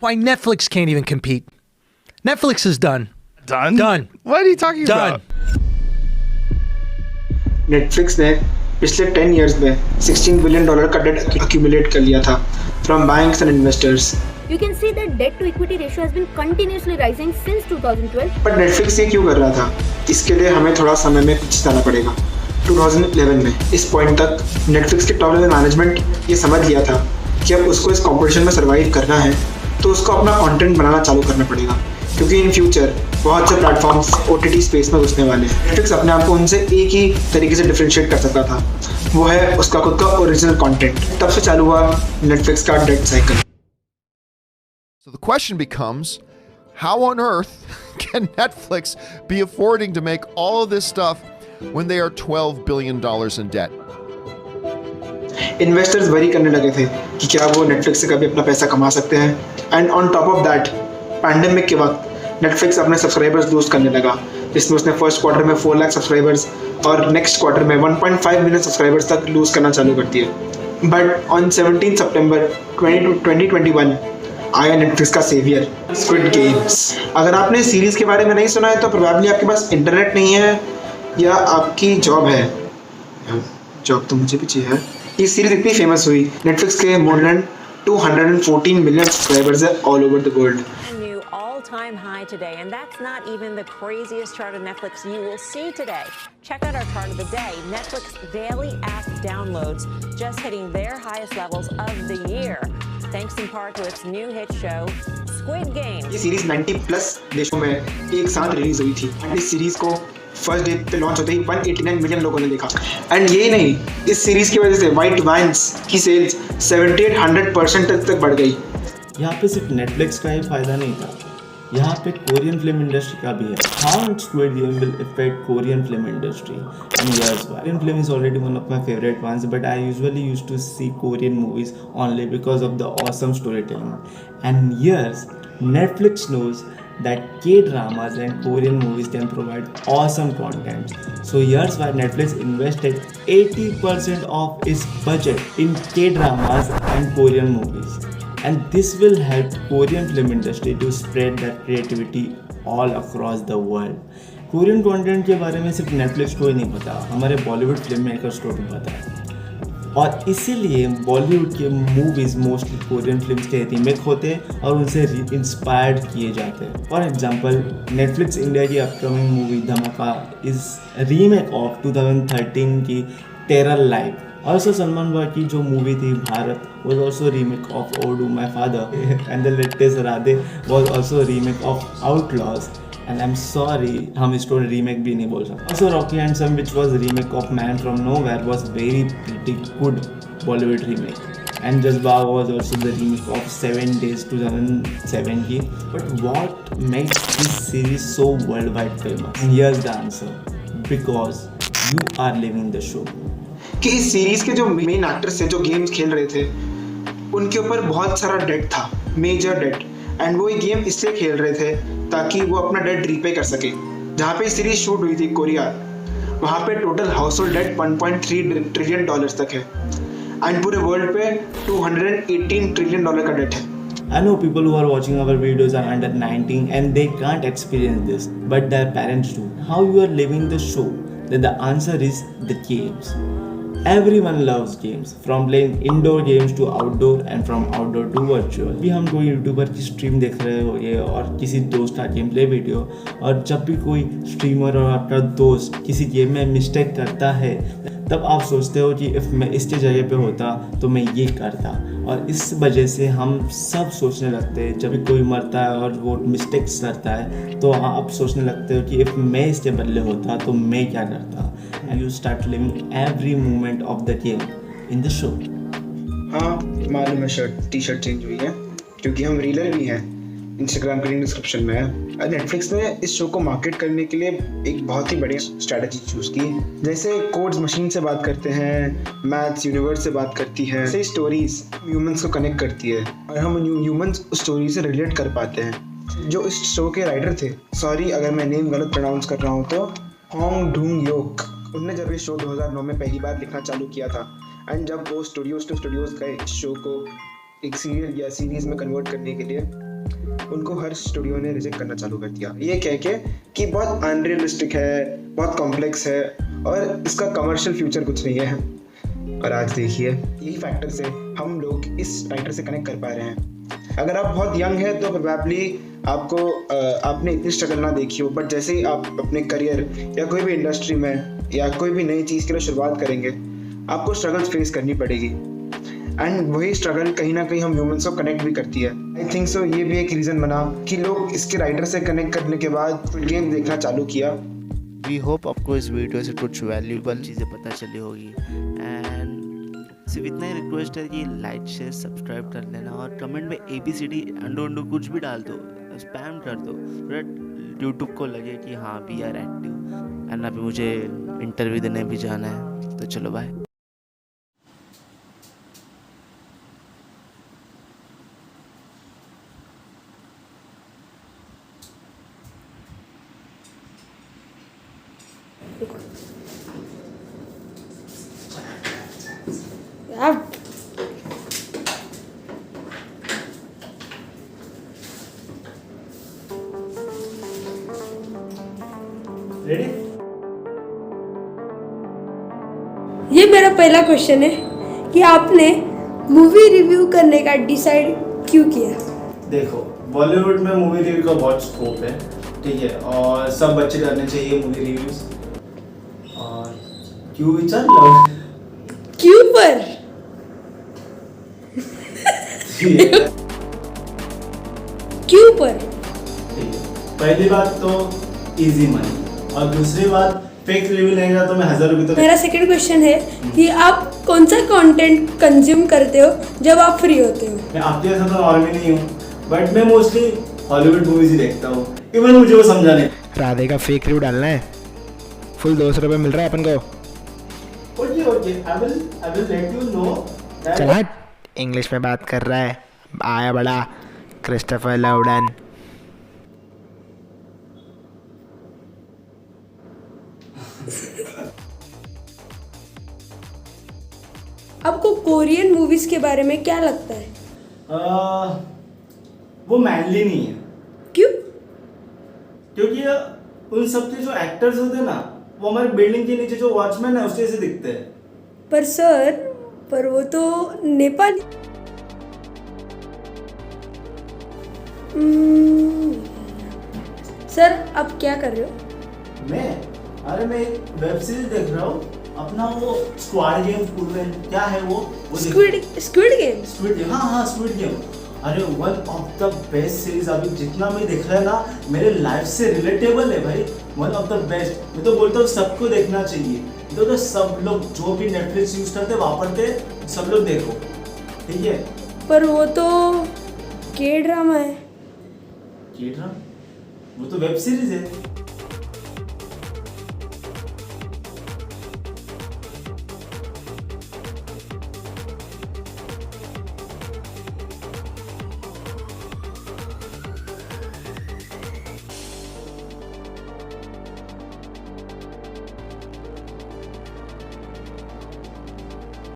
Why Netflix can't even compete. Netflix is done. Done? Done. What are you talking Done. about? Netflix ने पिछले 10 years में $16 billion का date accumulate कर लिया था from banks and investors. You can see that debt to equity ratio has been continuously rising since 2012. पर Netflix ये क्यों कर रहा था? इसके लिए हमें थोड़ा समय में पीछे जाना पड़ेगा. 2011 में इस पॉइंट तक नेटफ्लिक्स के टॉप लेवल मैनेजमेंट ये समझ लिया था कि अब उसको इस कंपटीशन में सर्वाइव करना है तो उसको अपना कंटेंट बनाना चालू करना पड़ेगा, क्योंकि इन फ्यूचर बहुत से प्लेटफॉर्म्स OTT स्पेस में घुसने वाले हैं. नेटफ्लिक्स अपने आप को उनसे एक ही तरीके से डिफरेंशिएट कर सकता था, वो है उसका खुद का ओरिजिनल कंटेंट. तब से चालू हुआ नेटफ्लिक्स का debt cycle. So the question becomes, how on earth can Netflix be affording to make all of this stuff when they are $12 billion in debt? Investors worry करने लगे थे कि क्या वो नेटफ्लिक्स से कभी अपना पैसा कमा सकते हैं. And on top of that pandemic के वक्त नेटफ्लिक्स अपने सब्सक्राइबर्स लूज करने लगा, जिसमें उसने फर्स्ट क्वार्टर में 4 लाख सब्सक्राइबर्स और नेक्स्ट क्वार्टर में 1.5 मिलियन सब्सक्राइबर्स तक लूज करना चालू कर दिए. बट ऑन 17 सितंबर 2021 आया नेटफ्लिक्स का सेवियर, स्क्विड गेम्स. अगर आपने सीरीज के बारे में नहीं सुना है तो प्रोबेबली आपके पास इंटरनेट नहीं है या आपकी जॉब है. जॉब तो मुझे भी चाहिए. ये सीरीज इतनी फेमस हुई, नेटफ्लिक्स के मोर देन 214 मिलियन सब्सक्राइबर्स है all over the world. All-time high today, and that's not even the craziest chart of Netflix you will see today. Check out our chart of the day. Netflix daily app downloads just hitting their highest levels of the year, thanks in part to its new hit show, Squid Game. ये series 90 plus देशों में एक साथ release हुई थी. इस series को first day पे लॉन्च होते ही 189 मिलियन लोगों ने देखा. एंड यही नहीं, इस सीरीज की वजह से व्हाइट वाइन्स की सेल्स 78-100% तक बढ़ गई. यहाँ पे सिर्फ नेटफ्लिक्स का ही फायदा नहीं था, यहाँ पे कोरियन फिल्म इंडस्ट्री का भी है. How squid game will affect Korean film industry in years back. Korean film is already one of my favorite ones, but I usually used to see Korean movies only because of the awesome storytelling. And yes, Netflix knows that K-dramas and Korean movies can provide awesome content. So here's why Netflix invested 80% of its budget in K-dramas and Korean movies. And this will help Korean film industry to spread their creativity all across the world. Korean content के बारे में सिर्फ Netflix को ही नहीं पता, हमारे Bollywood film makers को भी पता है. और इसीलिए बॉलीवुड के मूवीज़ मोस्टली कोरियन फिल्म्स के रीमेक होते हैं और उनसे इंस्पायर्ड किए जाते हैं. फॉर एग्जांपल, नेटफ्लिक्स इंडिया की अपकमिंग मूवी धमाका इज़ रीमेक ऑफ 2013 की terror live. Also, Salman Bhai की जो मूवी थी Bharat was also remake of Oh Do My Father and the latest Radhe was also remake of Outlaws. And I'm sorry, हम इसको remake भी नहीं बोल सकते. Also, Rocky and Some, which was remake of Man From Nowhere, was very pretty good Bollywood remake. And Jazba was also the remake of 7 Days 2007 की. But what makes this series so worldwide famous? And here's the answer: because you are living the show. कि इस series के जो main actors थे जो games खेल रहे थे उनके ऊपर बहुत सारा डेट था, मेजर डेट. एंड वो ये गेम इसलिए खेल रहे थे ताकि वो अपना डेट रीपे कर सके. जहाँ पे सीरीज शूट हुई थी कोरिया, वहाँ पे total household debt $1.3 trillion तक है. एंड पूरे वर्ल्ड पे $218 ट्रिलियन का डेट है. I know people who are watching our videos are under 19 and they can't experience this, but their parents do. How you are living the show? Then the answer is the games. Everyone loves games, from playing indoor games to outdoor and from outdoor to virtual. भी हम कोई YouTuber की stream देख रहे हो ये और किसी दोस्त का गेम प्ले वीडियो, और जब भी कोई स्ट्रीमर और आपका दोस्त किसी गेम में मिस्टेक करता है तब आप सोचते हो कि इफ़ मैं इसके जगह पे होता तो मैं ये करता. और इस वजह से हम सब सोचने लगते हैं जब भी कोई मरता है और वो मिस्टेक्स करता है तो आप सोचने लगते हो कि इफ़ मैं इसके बदले होता तो मैं क्या करता. And you start living every moment of the game in the show. हाँ मालूम है, टी शर्ट चेंज हुई है क्योंकि हम रीलर भी हैं. इंस्टाग्राम की लिंक डिस्क्रिप्शन में है. नेटफ्लिक्स ने इस शो को मार्केट करने के लिए एक बहुत ही बढ़िया स्ट्रैटेजी चूज़ की. जैसे कोड्स मशीन से बात करते हैं, मैथ्स यूनिवर्स से बात करती है, ऐसे स्टोरीज ह्यूमंस को कनेक्ट करती है और हम ह्यूमंस उस स्टोरी से रिलेट कर पाते हैं. जो इस शो के राइटर थे, सॉरी अगर मैं नेम गलत प्रोनाउंस कर रहा हूँ, तो होंग डूंग योक, उनने जब ये शो 2009 में पहली बार लिखना चालू किया था एंड जब वो स्टूडियोज गए इस शो को एक सीरियल या सीरीज में कन्वर्ट करने के लिए, उनको हर स्टूडियो ने रिजेक्ट करना चालू कर दिया, ये कह के कि बहुत अनरियलिस्टिक है, बहुत कॉम्प्लेक्स है और इसका कमर्शियल फ्यूचर कुछ नहीं है। और आज देखिए यही फैक्टर से हम लोग इस राइटर से कनेक्ट कर पा रहे हैं। अगर आप बहुत यंग हैं तो प्रोबेबली आपने इतनी स्ट्रगल ना देखी हो, बट जैसे ही आप अपने करियर या कोई भी इंडस्ट्री में या कोई भी नई चीज़ के लिए शुरुआत करेंगे, आपको स्ट्रगल्स फेस करनी पड़ेगी। एंड वही स्ट्रगल कहीं ना कहीं हम ह्यूमंस को कनेक्ट भी करती है। आई थिंक सो ये भी एक रीज़न बना कि लोग इसके राइटर से कनेक्ट करने के बाद गेम देखना चालू किया। वी होप आपको इस वीडियो से कुछ वैल्यूबल चीज़ें पता चली होगी। एंड सिर्फ इतना ही रिक्वेस्ट है कि लाइक शेयर सब्सक्राइब कर लेना और कमेंट में ABCD अंडो कुछ भी डाल दो, स्पैम कर दो, बट यूट्यूब को लगे कि हाँ वी आर एक्टिव। एंड अभी मुझे इंटरव्यू देने भी जाना है, तो चलो बाय। रेडी? ये मेरा पहला क्वेश्चन है कि आपने मूवी रिव्यू करने का डिसाइड क्यों किया? देखो, बॉलीवुड में मूवी रिव्यू का बहुत स्कोप है, ठीक है, और सब बच्चे करने चाहिए मूवी रिव्यूज। और क्यों विचार लो क्यों पर? क्यों पर? ठीक है, पहली बात तो इजी मनी, और दूसरी बात फेक रिव्यू लेंगे तो मैं 1000 रुपये तो। मेरा सेकंड क्वेश्चन है कि आप कौन सा कंटेंट कंज्यूम करते हो जब आप फ्री होते हो? मैं आपके जैसा तो नॉर्मल नहीं हूँ, बट मैं मोस्टली हॉलीवुड मूवीज ही देखता हूँ, इवन मुझे वो समझा नहीं। राधे का फेक रिव्यू डालना है, फुल 200 रुपये मिल रहा है अपन को। Okay, I will let you know. चल हट, इंग्लिश में बात कर रहा है, आया बड़ा क्रिस्टोफर लॉवडन। आपको कोरियन मूवीज के बारे में क्या लगता है? वो मैनली नहीं है, क्यों? क्योंकि उन सब के जो एक्टर्स होते हैं ना, वो हमारे बिल्डिंग के नीचे जो वॉचमैन है उसके जैसे दिखते हैं। पर सर, पर वो तो नेपाली। सर आप क्या कर रहे हो? मैं एक वेब सीरीज देख रहा हूँ, अपना वो स्क्वाड गेम क्या है वो स्क्विड गेम। Squid Game. अरे one of the best series अभी जितना मैं देख रहा है ना, मेरे लाइफ से रिलेटेबल है भाई, वन ऑफ द बेस्ट। मैं तो बोलता हूँ सबको देखना चाहिए। तो सब लोग जो भी नेटफ्लिक्स यूज करते वापरते, सब लोग देखो, ठीक है। पर वो तो के ड्रामा है। वो तो वेब सीरीज है।